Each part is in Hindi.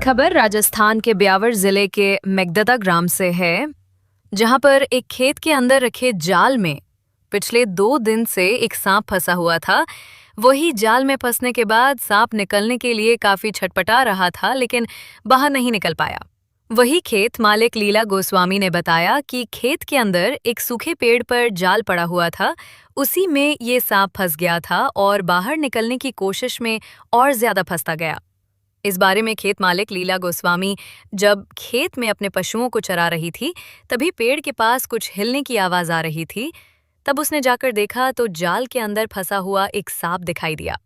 खबर राजस्थान के ब्यावर जिले के मेगदता ग्राम से है, जहां पर एक खेत के अंदर रखे जाल में पिछले 2 दिन से एक सांप फंसा हुआ था। वही जाल में फंसने के बाद सांप निकलने के लिए काफी छटपटा रहा था, लेकिन बाहर नहीं निकल पाया। वही खेत मालिक लीला गोस्वामी ने बताया कि खेत के अंदर एक सूखे पेड़ पर जाल पड़ा हुआ था, उसी में ये सांप फंस गया था और बाहर निकलने की कोशिश में और ज्यादा फंसता गया। इस बारे में खेत मालिक लीला गोस्वामी जब खेत में अपने पशुओं को चरा रही थी, तभी पेड़ के पास कुछ हिलने की आवाज आ रही थी। तब उसने जाकर देखा तो जाल के अंदर फंसा हुआ एक सांप दिखाई दिया,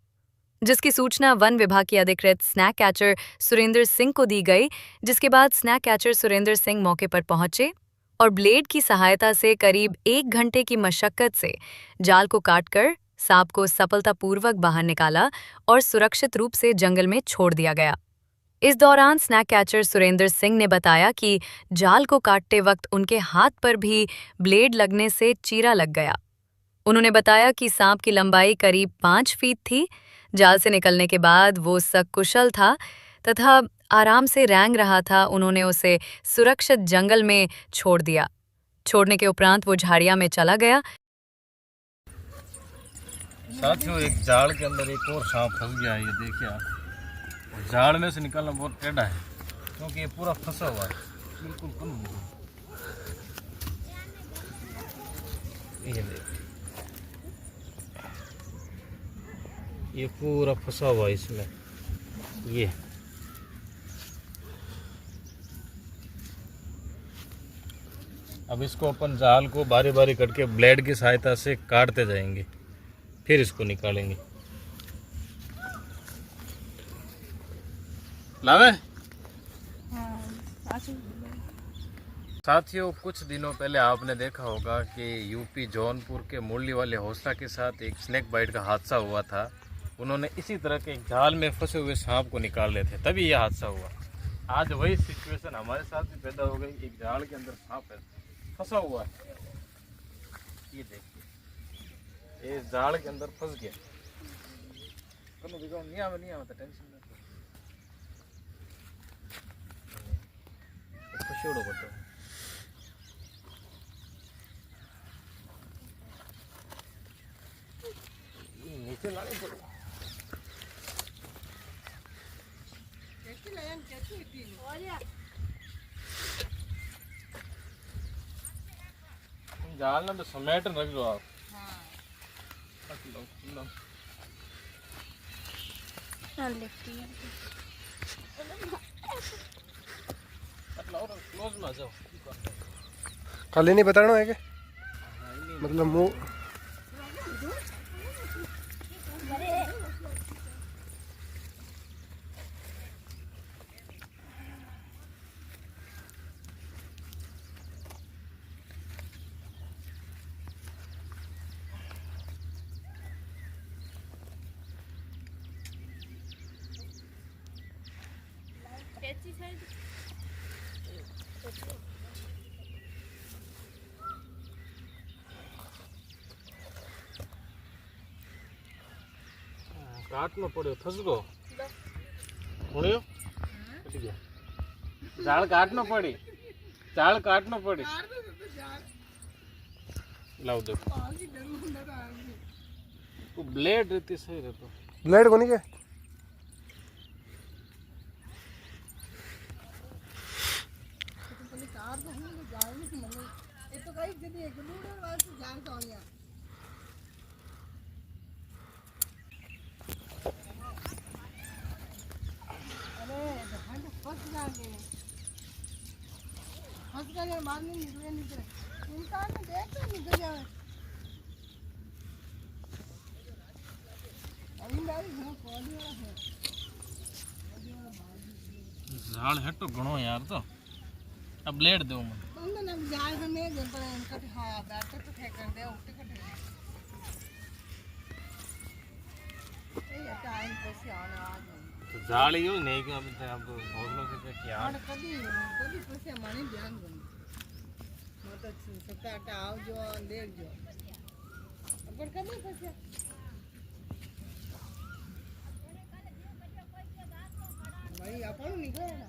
जिसकी सूचना वन विभाग के अधिकृत स्नैक कैचर सुरेंद्र सिंह को दी गई। जिसके बाद स्नैक कैचर सुरेंद्र सिंह मौके पर पहुंचे और ब्लेड की सहायता से करीब 1 घंटे की मशक्कत से जाल को काटकर सांप को सफलतापूर्वक बाहर निकाला और सुरक्षित रूप से जंगल में छोड़ दिया गया। इस दौरान स्नैक कैचर सुरेंद्र सिंह ने बताया कि जाल को काटते वक्त उनके हाथ पर भी ब्लेड लगने से चीरा लग गया। उन्होंने बताया कि सांप की लंबाई करीब 5 फीट थी। जाल से निकलने के बाद वो सकुशल था तथा आराम से रेंग रहा था। उन्होंने उसे सुरक्षित जंगल में छोड़ दिया। छोड़ने के उपरांत वो झाड़ियां में चला गया। साथियों, एक जाल के अंदर एक और सांप फंस गया है। ये देखिए आप, जाल में से निकालना बहुत टेढ़ा है क्योंकि ये पूरा फंसा हुआ है, बिल्कुल कम हो गया। ये देखिए, ये पूरा फंसा हुआ है इसमें। ये अब इसको अपन जाल को बारी बारी करके ब्लेड की सहायता से काटते जाएंगे, फिर इसको निकालेंगे। लावे साथियों, कुछ दिनों पहले आपने देखा होगा कि यूपी जौनपुर के मुरली वाले हौसला के साथ एक स्नेक बाइट का हादसा हुआ था। उन्होंने इसी तरह के एक जाल में फंसे हुए सांप को निकाल रहे थे, तभी यह हादसा हुआ। आज वही सिचुएशन हमारे साथ भी पैदा हो गई। एक जाल के अंदर सांप है, फंसा हुआ है। ये देखिए, ये जाल के अंदर फंस गया। नहीं आवा तो टेंशन छोड़ो बतो। नीचे लाने पड़ो। जाल ना तो समेट रख दो आप। रख लो। क्लोज में आ जाओ। खाली नहीं बताना है क्या? मतलब मुंह काटना पड़े फंस गो पड़ो। जाल काटना पड़ी, जाल काटना पड़ी। लाओ देखो, वो ब्लेड रहती सही रहता। ब्लेड को नहीं क्या? जाल है तो घणो यार, तो अब ब्लेड दो मन। तो जाल ही नहीं कि अब आप हौसलों से क्या कभी पैसे माने ध्यान दो मतलब सप्ताह आओ जो देख जो अगर कभी पैसे भाई अपन निकले ना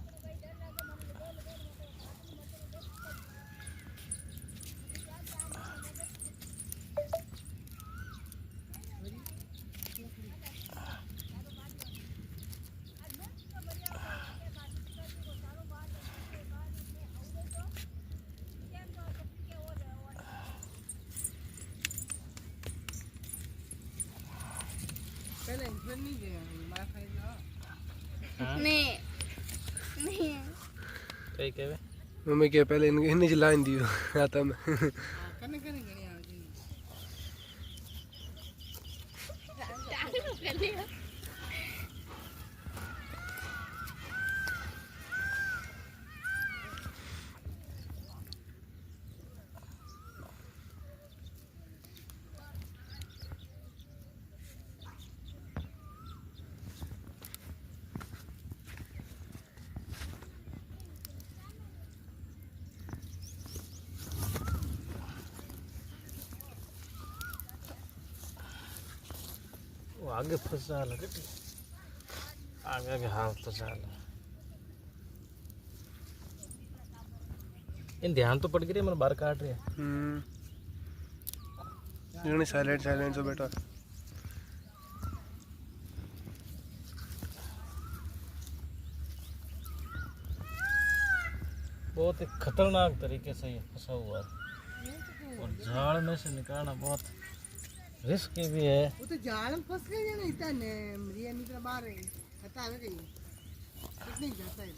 पहले इसमें नहीं गया मार खाई ना नहीं कई कहवे मम्मी के पहले इन्हें लाइन दियो आता में कने कने गए यार जी वो आगे फंसा लगे आगे आगे हाँ फंसा इन ध्यान तो पड़ गई मैंने बाहर काट रहे साइलेंट साइलेंट से बैठा बहुत ही खतरनाक तरीके से ये फंसा हुआ है और झाड़ में से निकालना बहुत रिस्की भी है। वो तो जाल में फंस गए ना इतने मरिया निकल बाहर हटा आ गई कितने जाता है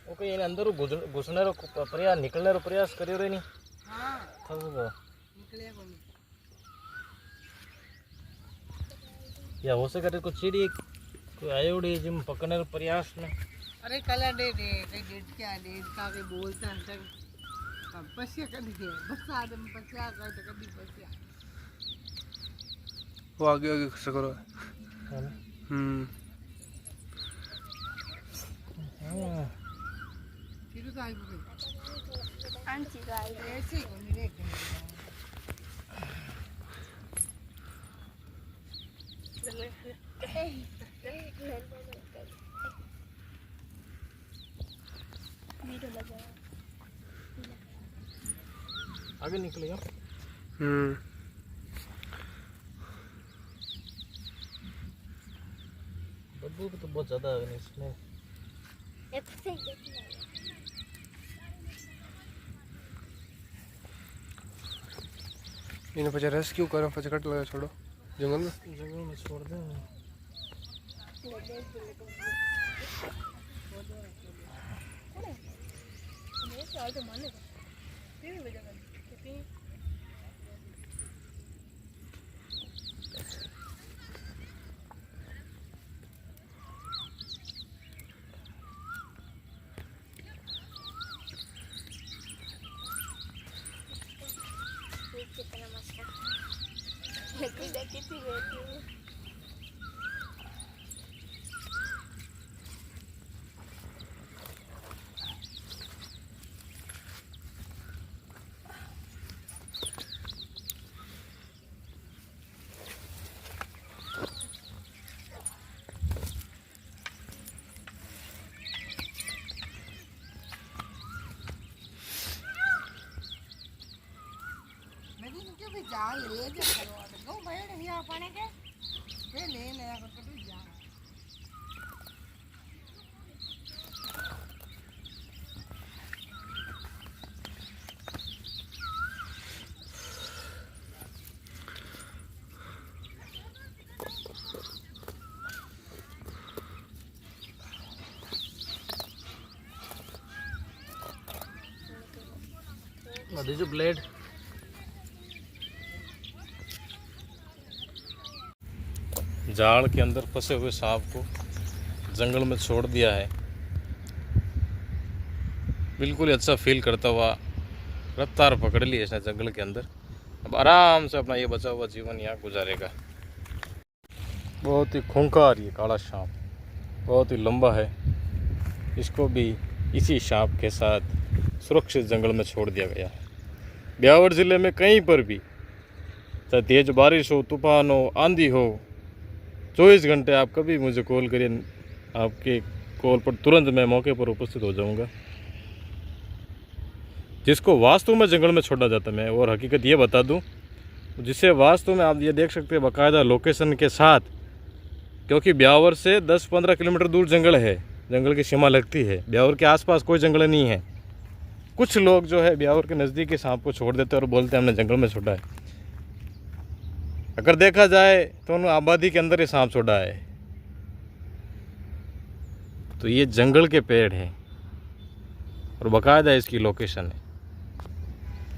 वो कहीं अंदर घुसने रो प्रयास निकलने रो प्रयास करियो रे नहीं हां फंस गयो निकले कोनी या हो सके को चिड़ी कोई आयोड़ी जिम पकड़ने रो प्रयास में अरे कला दे दे कई डेट क्या डेट का के बोलता है तक पसिया कर दिए बस आदम पसिया कर तो कभी पसिया वो आगे आगे खसा करो फिर तो आई गई आंटी गाई ऐसे ही कोनी देख आगे निकलेगा बदबू भी तो बहुत ज्यादा है इसमें इन्हें पचा रेस्क्यू करो पचा कट लगा छोड़ो जंगल में छोड़ दे कितना मस्त कितनी रहती है जाल ले जा तो बैठ गया पानी के ले ले कर जा दीजिए ब्लेड जाल के अंदर फंसे हुए सांप को जंगल में छोड़ दिया है। बिल्कुल अच्छा फील करता हुआ रफ्तार पकड़ ली है इसने जंगल के अंदर। अब आराम से अपना ये बचा हुआ जीवन यहाँ गुजारेगा। बहुत ही खूंखार ये काला सांप, बहुत ही लंबा है। इसको भी इसी सांप के साथ सुरक्षित जंगल में छोड़ दिया गया है। ब्यावर ज़िले में कहीं पर भी चाहे तेज़ बारिश हो, तूफान हो, आंधी हो, 24 घंटे आप कभी मुझे कॉल करिए, आपके कॉल पर तुरंत मैं मौके पर उपस्थित हो जाऊंगा। जिसको वास्तव में जंगल में छोड़ा जाता है, मैं और हकीकत ये बता दूं, जिसे वास्तव में आप ये देख सकते हैं बाकायदा लोकेशन के साथ, क्योंकि ब्यावर से 10-15 किलोमीटर दूर जंगल है, जंगल की सीमा लगती है। ब्यावर के आसपास कोई जंगल नहीं है। कुछ लोग जो है ब्यावर के नज़दीक ही सांप को छोड़ देते हैं और बोलते हैं हमने जंगल में छोड़ा है। अगर देखा जाए तो उन्होंने आबादी के अंदर ही सांप छोड़ा है। तो ये जंगल के पेड़ हैं और बाकायदा इसकी लोकेशन है।